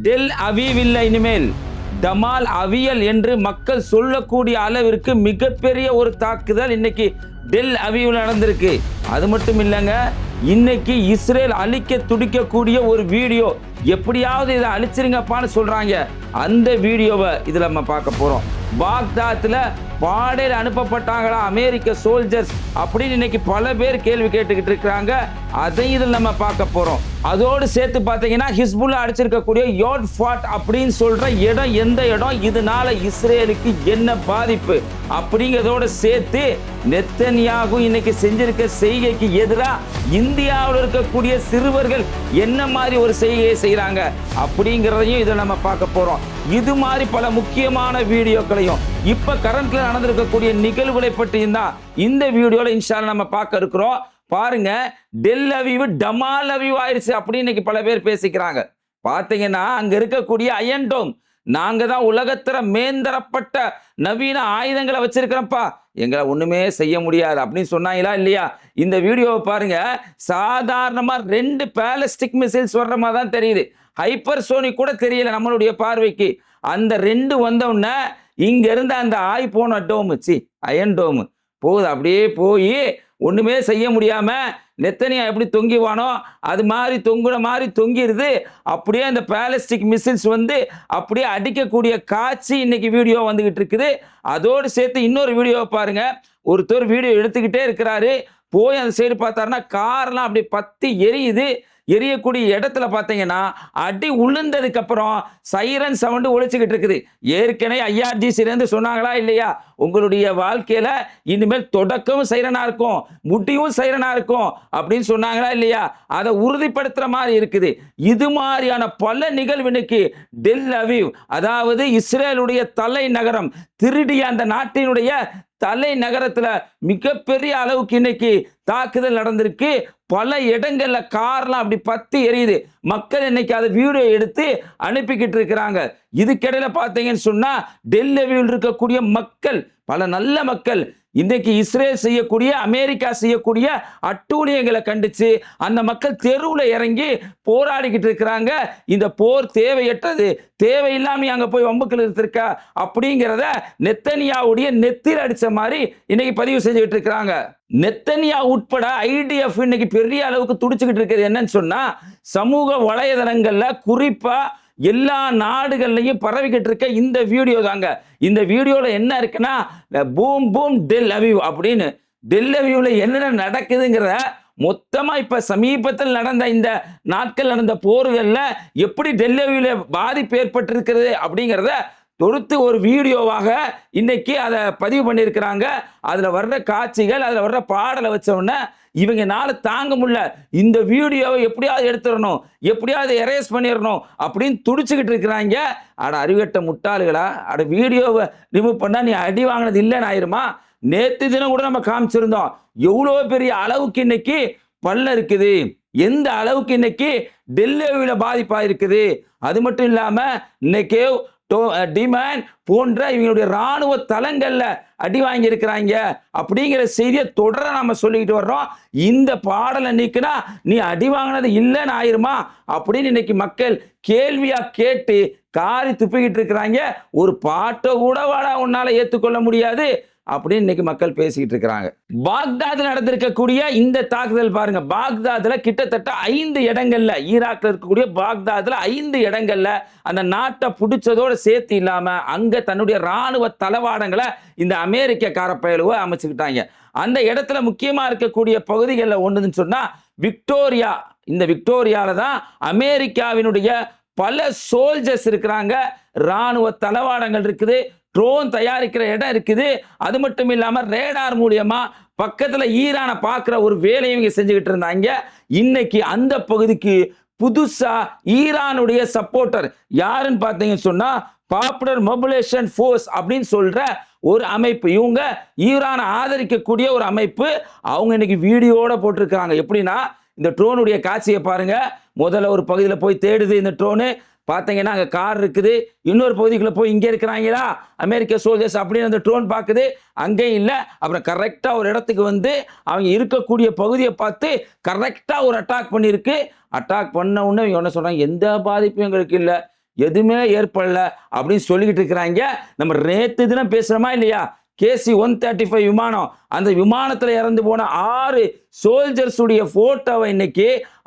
Tel Aviv இல்லை, இனிமேல் டமால் அவியல் என்று மக்கள் சொல்லக்கூடிய அளவிற்கு மிகப்பெரிய ஒரு தாக்குதல் இன்னைக்கு டெல் அவீவில் நடந்திருக்கு. அது மட்டும் இல்லைங்க, இன்னைக்கு இஸ்ரேல் அழிக்க துடிக்கக்கூடிய ஒரு வீடியோ, எப்படியாவது இதை அழிச்சிருங்கப்பான்னு சொல்றாங்க. அந்த வீடியோவை இதுல நம்ம பார்க்க போறோம். பாக்தாத்தில் பாடையில் அனுப்பப்பட்டாங்களா அமெரிக்க சோல்ஜர்ஸ் அப்படின்னு இன்னைக்கு பல பேர் கேள்வி கேட்டுக்கிட்டு இருக்கிறாங்க. அதை இதில் நம்ம பார்க்க போறோம். அதோடு சேர்த்து பார்த்தீங்கன்னா ஹிஸ்புல்லா அடிச்சிருக்கக்கூடிய யோட் ஃபாட் அப்படின்னு சொல்ற இடம் எந்த இடம், இதனால இஸ்ரேலுக்கு என்ன பாதிப்பு அப்படிங்கிறதோட சேர்த்து நெத்தன்யாகு இன்னைக்கு செஞ்சிருக்க செய்கைக்கு எதிராக இந்தியாவில் இருக்கக்கூடிய சிறுவர்கள் என்ன மாதிரி ஒரு செய்கையை செய்யறாங்க அப்படிங்கிறதையும் இதை நம்ம பார்க்க போறோம். இது மாதிரி பல முக்கியமான வீடியோக்களையும் இப்ப கரண்ட்ல நடந்திருக்கக்கூடிய நிகழ்வுகளை பற்றியும் தான் இந்த வீடியோல இன்ஷால்லா நம்ம பார்க்க இருக்கிறோம். பாருங்க, டெல் அவீவ் டமால் அவீவ் ஆயிருச்சு அப்படின்னு இன்னைக்கு பல பேர் பேசிக்கிறாங்க. பாத்தீங்கன்னா அங்க இருக்கக்கூடிய அயன் டோம், நாங்க தான் உலகத்துல மேந்தரப்பட்ட நவீன ஆயுதங்களை வச்சிருக்கிறோம்ப்பா, எங்களை ஒண்ணுமே செய்ய முடியாது அப்படின்னு சொன்னாங்களா இல்லையா? இந்த வீடியோவை பாருங்க, சாதாரணமா 2 பேலஸ்டிக் மிசைல்ஸ் வர்ற மாதிரி தான் தெரியுது. ஹைப்பர்சோனிக் கூட தெரியல நம்மளுடைய பார்வைக்கு. அந்த 2 வந்தோடனே இங்க இருந்த அந்த போன டோமு அயன் டோமு போகுது, அப்படியே போய் ஒண்ணுமே செய்ய முடியாம நெத்தனியா எப்படி தொங்கிவானோ அது மாதிரி தொங்குன மாதிரி தொங்கிருது. அப்படியே அந்த பேலஸ்டிக் மிசைல்ஸ் வந்து அப்படியே அடிக்கக்கூடிய காட்சி இன்னைக்கு வீடியோ வந்துகிட்டு இருக்குது. அதோடு சேர்த்து இன்னொரு வீடியோவை பாருங்க, ஒருத்தர் வீடியோ எடுத்துக்கிட்டே இருக்கிறாரு, போய் அந்த சைடு பார்த்தாருன்னா கார்லாம் அப்படி பத்தி எரியுது. எரியக்கூடிய இடத்துல பார்த்தீங்கன்னா அடி உளுந்ததுக்கு அப்புறம் சைரன் சவுண்டு ஒழிச்சுக்கிட்டு இருக்குது. ஏற்கனவே ஐஆர்ஜிசிலேருந்து சொன்னாங்களா இல்லையா, உங்களுடைய வாழ்க்கையில இனிமேல் தொடக்கமும் சைரனா இருக்கும், முடிவும் சைரனா இருக்கும் அப்படின்னு சொன்னாங்களா இல்லையா? அதை உறுதிப்படுத்துற மாதிரி இருக்குது. இது மாதிரியான பல நிகழ்வு இன்னைக்கு டெல் அவீவ், அதாவது இஸ்ரேலுடைய தலைநகரம், திருடிய அந்த நாட்டினுடைய தலைநகரத்துல மிகப்பெரிய அளவுக்கு இன்னைக்கு தாக்குதல் நடந்திருக்கு. பல இடங்கள்ல கார்லாம் அப்படி பத்தி எரியுது. மக்கள் இன்னைக்கு அதை வீடியோ எடுத்து அனுப்பிக்கிட்டு இருக்கிறாங்க. இதுக்கிடையில பார்த்தீங்கன்னு சொன்னா டெல் அவீவில் இருக்கக்கூடிய மக்கள், பல நல்ல மக்கள் இன்னைக்கு இஸ்ரேல் செய்யக்கூடிய அமெரிக்கா செய்யக்கூடிய அட்டூழியங்களை கண்டிச்சு அந்த மக்கள் தெருவில் இறங்கி போராடிக்கிட்டு இருக்கிறாங்க. இந்த போர் தேவையற்றது, தேவையில்லாம அங்க போய் வம்புக்கள் இருந்திருக்கா அப்படிங்கிறத நெத்தனியாவுடைய நெத்தியில் அடிச்ச மாதிரி இன்னைக்கு பதிவு செஞ்சுக்கிட்டு இருக்கிறாங்க. நெத்தனியா உட்பட ஐடிஎஃப் இன்னைக்கு பெரிய அளவுக்கு துடிச்சுக்கிட்டு இருக்கிறது என்னன்னு சொன்னா, சமூக வலைதளங்கள்ல குறிப்பா எல்லா நாடுகள்லையும் பரவிக்கிட்டு இருக்க இந்த வீடியோ தாங்க. இந்த வீடியோல என்ன இருக்குன்னா, பூம் பூம் டெல் அவீவ் அப்படின்னு டெல் அவீவ்ல என்னென்ன நடக்குதுங்கிற மொத்தமா இப்ப சமீபத்தில் நடந்த இந்த நாட்கள் நடந்த போர்கள்ல எப்படி டெல் அவீவ்ல பாதிப்பு ஏற்பட்டிருக்கிறது அப்படிங்கிறத தொடுத்து ஒரு வீடியோவாக இன்னைக்கு அதை பதிவு பண்ணியிருக்கிறாங்க. அதுல வர்ற காட்சிகள், அதுல வர்ற பாடலை வச்ச உடனே இவங்கனால தாங்க முடியல, இந்த வீடியோவை எப்படியாவது எடுத்துடணும், எப்படியாவது எரேஸ் பண்ணிடணும் அப்படின்னு துடிச்சுக்கிட்டு இருக்கிறாங்க. அட அறிவட்ட முட்டாளுகளா, அட வீடியோவை ரிமூவ் பண்ணா நீ அடி வாங்கினது இல்லைன்னு ஆயிருமா? நேற்று தினம் கூட நம்ம காமிச்சிருந்தோம் எவ்வளோ பெரிய அளவுக்கு இன்னைக்கு பல்ல இருக்குது, எந்த அளவுக்கு இன்னைக்கு டெல் அவீவ்ல பாதிப்பா இருக்குது. அது மட்டும் இல்லாம இன்னைக்கு டிமான் போன்ற இவங்களுடைய ராணுவ தளங்கள்ல அடி வாங்கி இருக்கிறாங்க அப்படிங்கிற செய்தியை தொடர நாம சொல்லிக்கிட்டு வர்றோம். இந்த பாடலை நீக்கினா நீ அடி வாங்கினது இல்லைன்னு ஆயிருமா அப்படின்னு இன்னைக்கு மக்கள் கேள்வியா கேட்டு காரி துப்பிக்கிட்டு இருக்கிறாங்க. ஒரு பாட்டை கூட வாடா உன்னால ஏற்றுக்கொள்ள முடியாது அப்படின்னு இன்னைக்கு மக்கள் பேசிக்கிட்டு இருக்கிறாங்க. பாக்தாத்தில் நடந்திருக்கக்கூடிய இந்த தாக்குதல் பாருங்க, பாக்தாதுல கிட்டத்தட்ட 5 இடங்கள்ல, ஈராக்ல இருக்கக்கூடிய பாக்தாதுல 5 இடங்கள்ல அந்த நாட்டை பிடிச்சதோட சேர்த்து இல்லாம அங்க தன்னுடைய ராணுவ தளவாடங்களை இந்த அமெரிக்க காரப்பயலுவை அமைச்சுக்கிட்டாங்க. அந்த இடத்துல முக்கியமா இருக்கக்கூடிய பகுதிகளில் ஒன்றுன்னு சொன்னா விக்டோரியா. இந்த விக்டோரியால தான் அமெரிக்காவினுடைய பல சோல்ஜர்ஸ் இருக்கிறாங்க, ராணுவ தளவாடங்கள் இருக்குது, ட்ரோன் தயாரிக்கிற இடம் இருக்குது. அது மட்டும் இல்லாம ரேடார் மூலியமா பக்கத்துல ஈரானை பார்க்கிற ஒரு வேலையை இவங்க செஞ்சுக்கிட்டு இருந்தாங்க. இன்னைக்கு அந்த பகுதிக்கு புதுசா ஈரானுடைய சப்போர்ட்டர் யாருன்னு பார்த்தீங்கன்னு சொன்னா பாப்புலர் மொபிலைசேஷன் ஃபோர்ஸ் அப்படின்னு சொல்ற ஒரு அமைப்பு, இவங்க ஈரானை ஆதரிக்கக்கூடிய ஒரு அமைப்பு. அவங்க இன்னைக்கு வீடியோட போட்டிருக்காங்க. எப்படின்னா, இந்த ட்ரோனுடைய காட்சியை பாருங்க. முதல்ல ஒரு பகுதியில் போய் தேடுது இந்த ட்ரோனு, பார்த்தீங்கன்னா அங்கே கார் இருக்குது. இன்னொரு பகுதிக்குள்ள போய் இங்கே இருக்கிறாங்களா அமெரிக்க சோல்ஜர்ஸ் அப்படின்னு அந்த ட்ரோன் பார்க்குது, அங்கேயும் இல்லை. அப்புறம் கரெக்டாக ஒரு இடத்துக்கு வந்து அவங்க இருக்கக்கூடிய பகுதியை பார்த்து கரெக்டாக ஒரு அட்டாக் பண்ணியிருக்கு. அட்டாக் பண்ண உடனே இவங்க என்ன சொல்கிறாங்க, எந்த பாதிப்பும் எங்களுக்கு இல்லை, எதுவுமே ஏற்படல அப்படின்னு சொல்லிக்கிட்டு இருக்கிறாங்க. நம்ம நேத்து தினம் பேசுறோமா இல்லையா? KC-135 விமானம், அந்த விமானத்தில் இறந்து போன 6 சோல்ஜர்ஸ் உடைய போட்டோவை இன்னைக்கு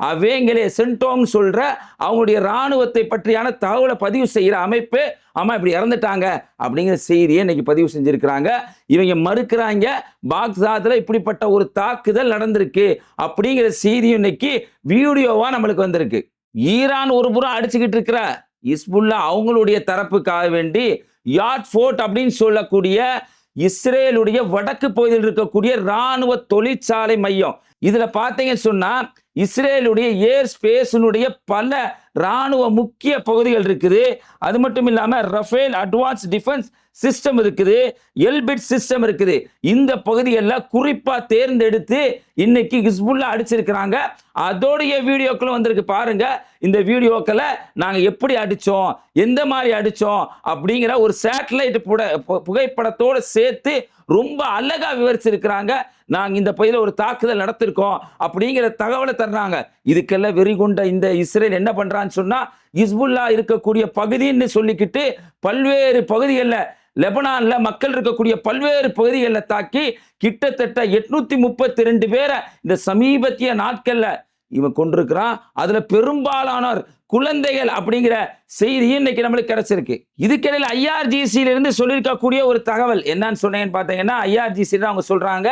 அவங்களே சென்டோம் சொல்ற அவங்களுடைய ராணுவத்தை பற்றியான தகவலை பதிவு செய்யற அமைப்பு ஆமா இப்படி இறந்துட்டாங்க அப்படிங்கிற செய்தியை இன்னைக்கு பதிவு செஞ்சிருக்கிறாங்க. இவங்க மறுக்கிறாங்க பாக்தாத்ல இப்படிப்பட்ட ஒரு தாக்குதல் நடந்திருக்கு அப்படிங்கிற செய்தியும் இன்னைக்கு வீடியோவா நம்மளுக்கு வந்திருக்கு. ஈரான் ஒரு புறம் அடிச்சுக்கிட்டு இருக்கிற ஹிஸ்புல்லா அவங்களுடைய தரப்புக்காக வேண்டி யாட் ஃபோர்ட் அப்படின்னு சொல்லக்கூடிய இஸ்ரேலுடைய வடக்கு பகுதியில் இருக்கக்கூடிய ராணுவ தொழிற்சாலை மையம், இதுல பாத்தீங்கன்னு சொன்னா இஸ்ரேலுடைய ஏர் ஸ்பேஸினுடைய பல ராணுவ முக்கிய பகுதிகள் இருக்குது. அது மட்டும் இல்லாம ரஃபேல் அட்வான்ஸ் டிஃபென்ஸ் சிஸ்டம் இருக்குது, எல்பிட் சிஸ்டம் இருக்குது. இந்த பகுதிகளில் குறிப்பா தேர்ந்தெடுத்து இன்னைக்கு ஹிஸ்புல்லா அடிச்சிருக்கிறாங்க. அதோடைய வீடியோக்களும் வந்திருக்கு பாருங்க. இந்த வீடியோக்களை நாங்க எப்படி அடிச்சோம், எந்த மாதிரி அடிச்சோம் அப்படிங்கிற ஒரு சேட்டலைட் புகைப்படத்தோடு சேர்த்து ரொம்ப அழகா விவரிச்சிருக்கிறாங்க. நாங்க இந்த பகுதியில் ஒரு தாக்குதல் நடத்திருக்கோம் அப்படிங்கிற தகவலை தர்றாங்க. இதுக்கெல்லாம் வெறி கொண்ட இந்த இஸ்ரேல் என்ன பண்றான்னு சொன்னா ஹிஸ்புல்லா இருக்கக்கூடிய பகுதின்னு சொல்லிக்கிட்டு பல்வேறு பகுதிகளில் லெபனான்ல மக்கள் இருக்கக்கூடிய பல்வேறு பகுதிகளில் தாக்கி கிட்டத்தட்ட 832 பேரை இந்த சமீபத்திய நாட்கள்ல இவன் கொண்டிருக்கிறான். அதுல பெரும்பாலானோர் குழந்தைகள் அப்படிங்கிற செய்தி இன்னைக்கு நம்மளுக்கு கிடைச்சிருக்கு. இதுக்கிடையில் IRGC இருந்து சொல்லியிருக்கக்கூடிய ஒரு தகவல் என்னன்னு சொன்னீங்கன்னு பார்த்தீங்கன்னா, IRGC அவங்க சொல்றாங்க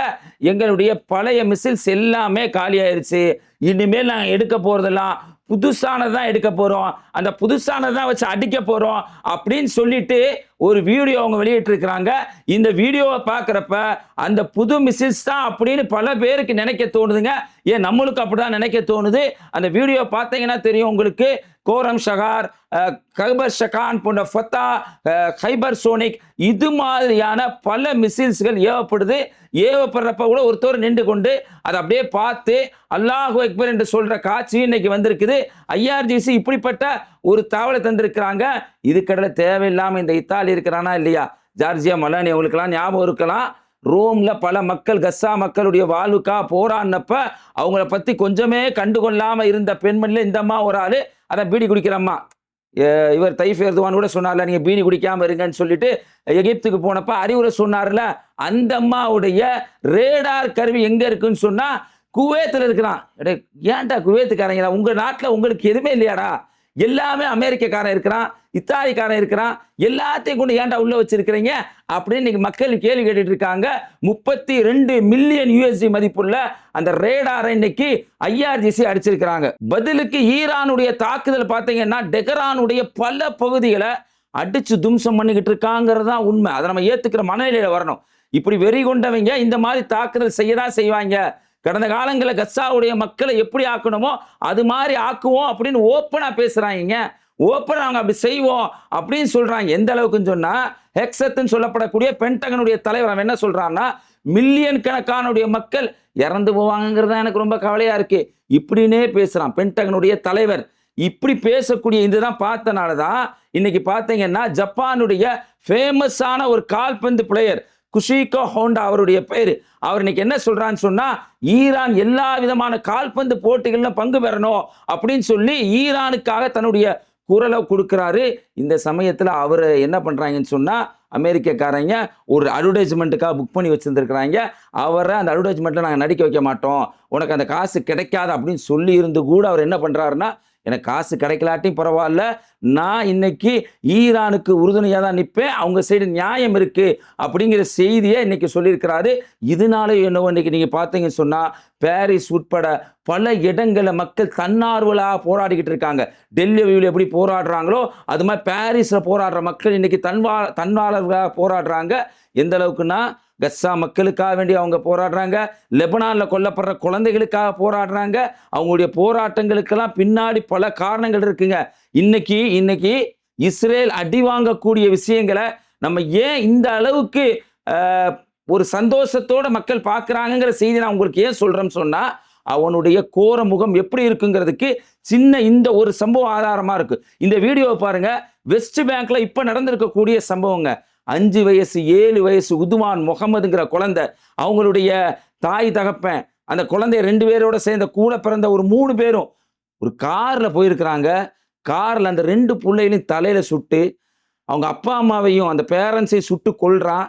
எங்களுடைய பழைய மிசில்ஸ் எல்லாமே காலி ஆயிருச்சு, இனிமேல் நாங்கள் எடுக்க போறதெல்லாம் புதுசானதான் எடுக்க போறோம், அந்த புதுசானதான் வச்சு அடிக்க போறோம் அப்படின்னு சொல்லிட்டு ஒரு வீடியோ அவங்க வெளியிட்டு இருக்கிறாங்க. இந்த வீடியோவை பார்க்குறப்ப அந்த புது மிசில்ஸ் தான் அப்படின்னு பல பேருக்கு நினைக்க தோணுதுங்க. ஏன் நம்மளுக்கு அப்படிதான் நினைக்க தோணுது. அந்த வீடியோ பார்த்தீங்கன்னா தெரியும் உங்களுக்கு. கோரம் ஷகார், கைபர் ஷகான் போன்ற ஃபத்தா, ஹைபர் சோனிக் இது மாதிரியான பல மிசில்ஸ்கள் ஏவப்படுது. ஏவப்படுறப்ப கூட ஒருத்தர் நின்று கொண்டு அதை அப்படியே பார்த்து அல்லாஹு அக்பர் என்று சொல்ற காட்சி இன்னைக்கு வந்திருக்குது. IRGC இப்படிப்பட்ட ஒரு தகவலை தந்திருக்கிறாங்க. இதுக்கடல தேவையில்லாம இந்த இத்தாலி இருக்கிறானா இல்லையா, ஜார்ஜியா மலானி அவங்களுக்கெல்லாம் ஞாபகம் இருக்கலாம். ரோம்ல பல மக்கள் கஸ்ஸா மக்களுடைய வாழ்வுக்கா போராடினப்ப அவங்கள பத்தி கொஞ்சமே கண்டுகொள்ளாம இருந்த பெண்மணில இந்த அம்மா ஒரு ஆளு, அதான் பீடி குடிக்கிறம்மா. இவர் தைஃப் எர்துவான் கூட சொன்னார்ல நீங்க பீடி குடிக்காம இருங்கன்னு சொல்லிட்டு எகிப்துக்கு போனப்ப அறிவுரை சொன்னார்ல, அந்த அம்மாவுடைய ரேடார் கருவி எங்க இருக்குன்னு சொன்னா குவைத்தில் இருக்கிறான். ஏன்டா குவைத்துக்காரங்களா, உங்க நாட்டில் உங்களுக்கு எதுவுமே இல்லையாடா, எல்லாமே அமெரிக்கக்காரன் இருக்கிறான், இத்தாலிக்காரன் இருக்கிறான், எல்லாத்தையும் கொண்டு ஏன்டா உள்ள வச்சிருக்கிறீங்க அப்படின்னு இன்னைக்கு மக்கள் கேள்வி கேட்டுட்டு இருக்காங்க. 32 மில்லியன் USD மதிப்புள்ள அந்த ரேடாரை இன்னைக்கு IRGC அடிச்சிருக்கிறாங்க. பதிலுக்கு ஈரானுடைய தாக்குதல் பார்த்தீங்கன்னா டெஹரானுடைய பல பகுதிகளை அடிச்சு தும்சம் பண்ணிக்கிட்டு இருக்காங்கிறது தான் உண்மை. அதை நம்ம ஏத்துக்கிற மனநிலையில வரணும். இப்படி வெறி கொண்டவங்க இந்த மாதிரி தாக்குதல் செய்யதான் செய்வாங்க. கடந்த காலங்களில் கஸ்ஸாவுடைய மக்களை எப்படி ஆக்கணுமோ அது மாதிரி ஆக்குவோம் அப்படின்னு ஓப்பனா பேசுறாங்க. ஓப்பனா அவங்க அப்படி செய்வோம் அப்படின்னு சொல்றாங்க. எந்த அளவுக்குன்னு சொன்னா ஹெக்ஸத்னு சொல்லப்படக்கூடிய பென்டகனுடைய தலைவர் அவன் என்ன சொல்றான்னா, மில்லியன் கணக்கானுடைய மக்கள் இறந்து போவாங்கிறதா எனக்கு ரொம்ப கவலையா இருக்கு இப்படின்னே பேசுறான் பென்டகனுடைய தலைவர். இப்படி பேசக்கூடிய இதுதான் பார்த்தனாலதான் இன்னைக்கு பார்த்தீங்கன்னா ஜப்பானுடைய ஃபேமஸான ஒரு கால்பந்து பிளேயர் குஷிகோ ஹோண்டா அவருடைய பேரு, அவர் இன்னைக்கு என்ன சொல்றான்னு சொன்னா ஈரான் எல்லா விதமான கால்பந்து போட்டிகளிலும் பங்கு பெறணும் அப்படின்னு சொல்லி ஈரானுக்காக தன்னுடைய குரலை கொடுக்கிறாரு. இந்த சமயத்துல அவர் என்ன பண்றாங்கன்னு சொன்னா அமெரிக்கக்காரங்க ஒரு அட்வர்டைஸ்மெண்ட்டுக்காக புக் பண்ணி வச்சிருந்துருக்கிறாங்க. அவரை அந்த அட்வர்டைஸ்மெண்ட்ல நாங்கள் நடிக்க வைக்க மாட்டோம், உனக்கு அந்த காசு கிடைக்காது அப்படின்னு சொல்லி இருந்து கூட அவர் என்ன பண்றாருன்னா, எனக்கு காசு கிடைக்கலாட்டியும் பரவாயில்ல, நான் இன்னைக்கு ஈரானுக்கு உறுதுணையாக தான் நிற்பேன், அவங்க சைடு நியாயம் இருக்கு அப்படிங்கிற செய்தியை இன்னைக்கு சொல்லியிருக்கிறாரு. இதனால என்னவோ இன்னைக்கு நீங்க பார்த்தீங்கன்னு சொன்னா பாரிஸ் உட்பட பல இடங்களில் மக்கள் தன்னார்வலாக போராடிக்கிட்டு இருக்காங்க. டெல்லியில் எப்படி போராடுறாங்களோ அது மாதிரி பாரிஸில் போராடுற மக்கள் இன்னைக்கு தன்னார்வலாக போராடுறாங்க. எந்த அளவுக்குன்னா கஸ்ஸா மக்களுக்காக வேண்டி அவங்க போராடுறாங்க, லெபனான்ல கொல்லப்படுற குழந்தைகளுக்காக போராடுறாங்க. அவங்களுடைய போராட்டங்களுக்கெல்லாம் பின்னாடி பல காரணங்கள் இருக்குங்க. இன்னைக்கு இஸ்ரேல் அடி வாங்கக்கூடிய விஷயங்களை நம்ம ஏன் இந்த அளவுக்கு ஒரு சந்தோஷத்தோட மக்கள் பார்க்குறாங்கிற செய்தி நான் உங்களுக்கு ஏன் சொல்றேன்னு சொன்னா, அவனுடைய கோர முகம் எப்படி இருக்குங்கிறதுக்கு சின்ன இந்த ஒரு சம்பவம் ஆதாரமா இருக்கு. இந்த வீடியோவை பாருங்க. வெஸ்ட் பேங்க்ல இப்ப நடந்திருக்கக்கூடிய சம்பவங்க. 5 வயசு 7 வயசு உதுமான் முகமதுங்கிற குழந்தை, அவங்களுடைய தாய் தகப்பன், அந்த குழந்தைய 2 பேரோட சேர்ந்த கூட பிறந்த ஒரு 3 பேரும் ஒரு கார்ல போயிருக்கிறாங்க. காரில் அந்த 2 பிள்ளைகளையும் தலையில் சுட்டு அவங்க அப்பா அம்மாவையும் அந்த பேரண்ட்ஸையும் சுட்டு கொல்றான்.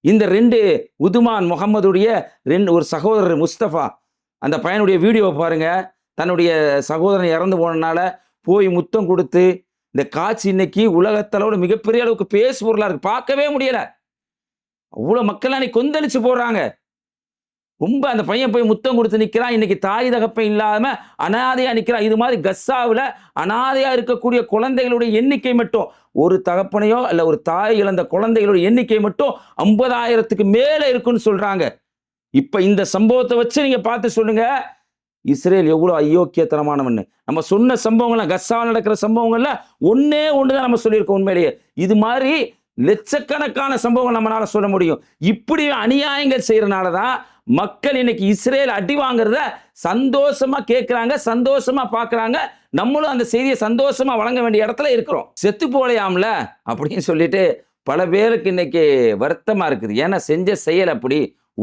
இந்த 2 உதுமான் முகமதுடைய ஒரு சகோதரர் முஸ்தபா, அந்த பையனுடைய வீடியோவை பாருங்க. தன்னுடைய சகோதரன் இறந்து போனனால போய் முத்தம் கொடுத்து, இந்த காட்சி இன்னைக்கு உலகத்தளவோட மிகப்பெரிய அளவுக்கு பேசு பொருளா இருக்கு. பார்க்கவே முடியல. அவ்வளோ மக்கள் அன்னைக்கு கொந்தளிச்சு போடுறாங்க. ரொம்ப அந்த பையன் போய் முத்தம் கொடுத்து நிற்கிறான். இன்னைக்கு தாய் தகப்பன் இல்லாம அனாதையா நிற்கிறான். இது மாதிரி கஸ்ஸாவில் அனாதையா இருக்கக்கூடிய குழந்தைகளுடைய எண்ணிக்கை மட்டும், ஒரு தகப்பனையோ அல்ல ஒரு தாய் இழந்த குழந்தைகளுடைய எண்ணிக்கை மட்டும் 50,000க்கு மேல இருக்குன்னு சொல்றாங்க. இப்ப இந்த சம்பவத்தை வச்சு நீங்க பார்த்து சொல்லுங்க, இஸ்ரேல் எவ்வளவு அயோக்கியத்தனமானவன்னு. நம்ம சொன்ன சம்பவங்கள்லாம், கஸ்ஸாவில் நடக்கிற சம்பவங்கள்ல ஒன்னே ஒண்ணுதான் நம்ம சொல்லியிருக்கோம். உண்மையிலேயே இது மாதிரி லட்சக்கணக்கான சம்பவங்கள் நம்மளால சொல்ல முடியும். இப்படி அநியாயங்கள் செய்யறதுனாலதான் மக்கள் இன்னைக்கு இஸ்ரேல் அடி வாங்குறத சந்தோஷமா கேட்கிறாங்க, சந்தோஷமா பாக்குறாங்க. நம்மளும் அந்த செய்தியை சந்தோஷமா வழங்க வேண்டிய இடத்துல இருக்கிறோம். செத்து போலையாம்ல அப்படின்னு சொல்லிட்டு பல பேருக்கு இன்னைக்கு வருத்தமா இருக்குது. ஏன்னா செஞ்ச செயல் அப்படி.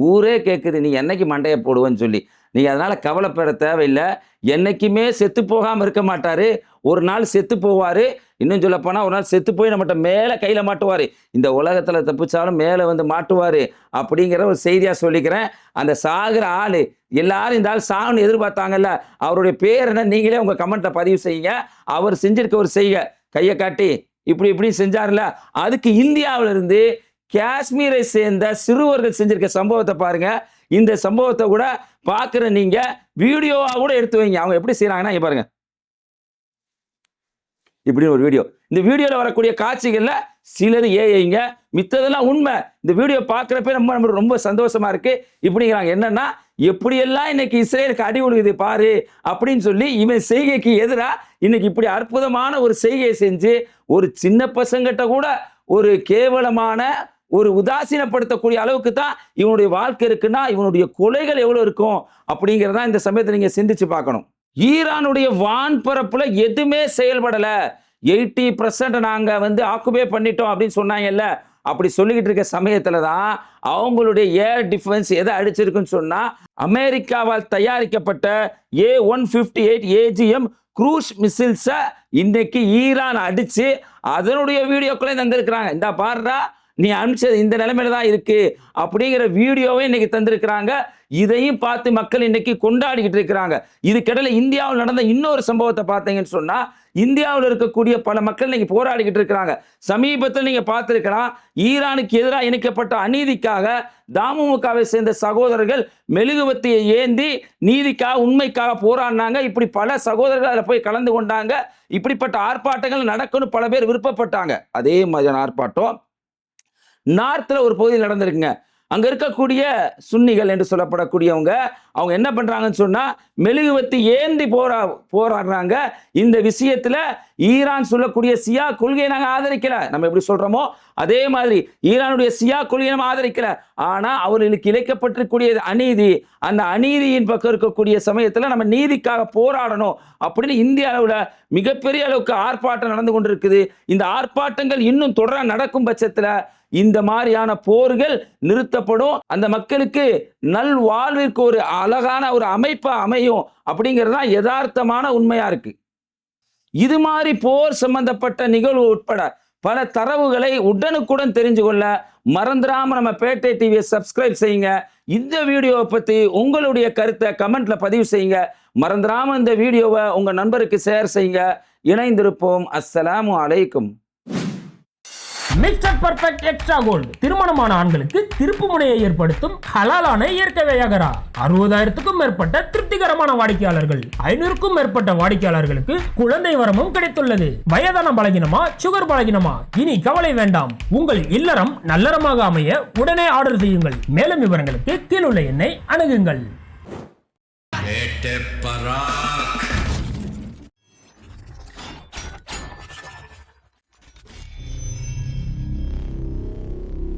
ஊரே கேட்குது, நீ என்னைக்கு மண்டையை போடுவேன்னு சொல்லி. நீங்க அதனால கவலைப்பட தேவையில்லை. என்னைக்குமே செத்து போகாம இருக்க மாட்டாரு. ஒரு நாள் செத்து போவாரு. இன்னும் சொல்ல போனா ஒரு நாள் செத்து போய் நம்மகிட்ட மேல கையில மாட்டுவாரு. இந்த உலகத்துல தப்பிச்சாலும் மேல வந்து மாட்டுவாரு அப்படிங்கிற ஒரு செய்தியா சொல்லிக்கிறேன். அந்த சாகுற ஆளு எல்லாரும் இந்த ஆள் சாகுன்னு எதிர்பார்த்தாங்கல்ல, அவருடைய பேர் என்ன நீங்களே உங்க கமெண்ட்ல பதிவு செய்யுங்க. அவர் செஞ்சிருக்க ஒரு செய்கை, கையை காட்டி இப்படி செஞ்சார்ல, அதுக்கு இந்தியாவில இருந்து காஷ்மீரை சேர்ந்த சிறுவர்கள் செஞ்சிருக்க சம்பவத்தை பாருங்க. இந்த சம்பவத்தை கூட பார்க்குற நீங்க வீடியோவா கூட எடுத்து வைங்க. அவங்க எப்படி செய்யறாங்கன்னா இங்க பாருங்க, இப்படி ஒரு வீடியோ. இந்த வீடியோல வரக்கூடிய காட்சிகள்ல சிலது ஏஐங்க, மித்ததெல்லாம் உண்மை. இந்த வீடியோ பார்க்குறப்ப நம்ம ரொம்ப சந்தோஷமா இருக்கு. இப்படிங்கிறாங்க என்னன்னா, எப்படியெல்லாம் இன்னைக்கு இஸ்ரேலுக்கு அடி விழுகுது பாரு அப்படின்னு சொல்லி இவன் செய்கைக்கு எதிராக இன்னைக்கு இப்படி அற்புதமான ஒரு செய்கையை செஞ்சு ஒரு சின்ன பசங்கிட்ட கூட ஒரு கேவலமான ஒரு உதாசீனப்படுத்தக்கூடிய அளவுக்கு தான் இவனுடைய வாழ்க்கை இருக்குன்னா இவனுடைய கொலைகள் எவ்வளவு இருக்கும் அப்படிங்கிறதா இந்த சமயத்தை நீங்க சிந்திச்சு பார்க்கணும். ஈரானுடைய வான்பரப்புல எதுவுமே செயல்படல. 80% நாங்க ஆக்குபை பண்ணிட்டோம் அப்படின்னு சொன்னாங்கல்ல, அப்படி சொல்லிக்கிட்டு இருக்க சமயத்துல தான் அவங்களுடைய ஏர் டிஃபென்ஸ் எதை அடிச்சிருக்குன்னு சொன்னா, அமெரிக்காவால் தயாரிக்கப்பட்ட A158 AGM க்ரூஸ் மிசில்ஸை இன்னைக்கு ஈரான் அடிச்சு அதனுடைய வீடியோக்களை தந்திருக்கிறாங்க. இந்த பாருடா, நீ அனுப்பிச்சது இந்த நிலைமையில தான் இருக்கு அப்படிங்கிற வீடியோவை இன்னைக்கு தந்திருக்கிறாங்க. இதையும் பார்த்து மக்கள் இன்னைக்கு கொண்டாடிக்கிட்டு இருக்கிறாங்க. இதுக்கிடையில இந்தியாவில் நடந்த இன்னொரு சம்பவத்தை பார்த்தீங்கன்னு சொன்னா, இந்தியாவில் இருக்கக்கூடிய பல மக்கள் இன்னைக்கு போராடிக்கிட்டு இருக்கிறாங்க. சமீபத்தில் நீங்க பார்த்திருக்கலாம், ஈரானுக்கு எதிராக இணைக்கப்பட்ட அநீதிக்காக தமுமுகவை சேர்ந்த சகோதரர்கள் மெழுகுவர்த்தியை ஏந்தி நீதிக்காக உண்மைக்காக போராடினாங்க. இப்படி பல சகோதரர்கள் அதில் போய் கலந்து கொண்டாங்க. இப்படிப்பட்ட ஆர்ப்பாட்டங்கள் நடக்கணும் பல பேர் விருப்பப்பட்டாங்க. அதே மாதிரியான ஆர்ப்பாட்டம் நார்த்ல ஒரு பகுதியில் நடந்திருக்குங்க. அங்க இருக்கக்கூடிய சுன்னிகள் என்று சொல்லப்படக்கூடியவங்க அவங்க என்ன பண்றாங்கன்னு சொன்னா, மெழுகுவர்த்தி ஏந்தி போராடுறாங்க. இந்த விஷயத்துல ஈரான் சொல்லக்கூடிய சியா கொள்கையை நாங்க ஆதரிக்கல. நம்ம எப்படி சொல்றோமோ அதே மாதிரி ஈரானுடைய சியா கொள்கையை நம்ம ஆதரிக்கல. ஆனா அவர்களுக்கு இழைக்கப்பட்டிருக்கூடிய அநீதி, அந்த அநீதியின் பக்கம் இருக்கக்கூடிய சமயத்துல நம்ம நீதிக்காக போராடணும் அப்படின்னு இந்திய அளவுல மிகப்பெரிய அளவுக்கு ஆர்ப்பாட்டம் நடந்து கொண்டிருக்குது. இந்த ஆர்ப்பாட்டங்கள் இன்னும் தொடர நடக்கும் பட்சத்துல இந்த மாதிரியான போர்கள் நிறுத்தப்படும். அந்த மக்களுக்கு நல் வாழ்விற்கு ஒரு அழகான ஒரு அமைப்பா அமையும் அப்படிங்கிறதா யதார்த்தமான உண்மையா இருக்கு. இது மாதிரி போர் சம்பந்தப்பட்ட நிகழ்வு உட்பட பல தரவுகளை உடனுக்குடன் தெரிஞ்சு கொள்ள மறந்துடாம நம்ம பேட்டை டிவியை சப்ஸ்கிரைப் செய்யுங்க. இந்த வீடியோவை பத்தி உங்களுடைய கருத்தை கமெண்ட்ல பதிவு செய்யுங்க. மறந்துடாம இந்த வீடியோவை உங்க நண்பருக்கு ஷேர் செய்யுங்க. இணைந்திருப்போம். அஸ்ஸலாமு அலைக்கும். மிஸ்டர் பர்ஃபெக்ட் எக்ஸ்ட்ரா கோல்டு திருமணமான ஆண்களுக்கு திருப்பு முனையை ஏற்படுத்தும் ஹலாலான இயற்கை வியாகரா. 60,000க்கும் மேற்பட்ட திருப்திகரமான வாடிக்கையாளர்கள், 500க்கும் மேற்பட்ட வாடிக்கையாளர்களுக்கு குழந்தை வரமும் கிடைத்துள்ளது. வயதான பலகினமா, சுகர் பலகினமா, இனி கவலை வேண்டாம். உங்கள் இல்லறம் நல்லறமாக அமைய உடனே ஆர்டர் செய்யுங்கள். மேலும் விவரங்களுக்கு கீழுள்ள எண்ணை அணுகுங்கள்.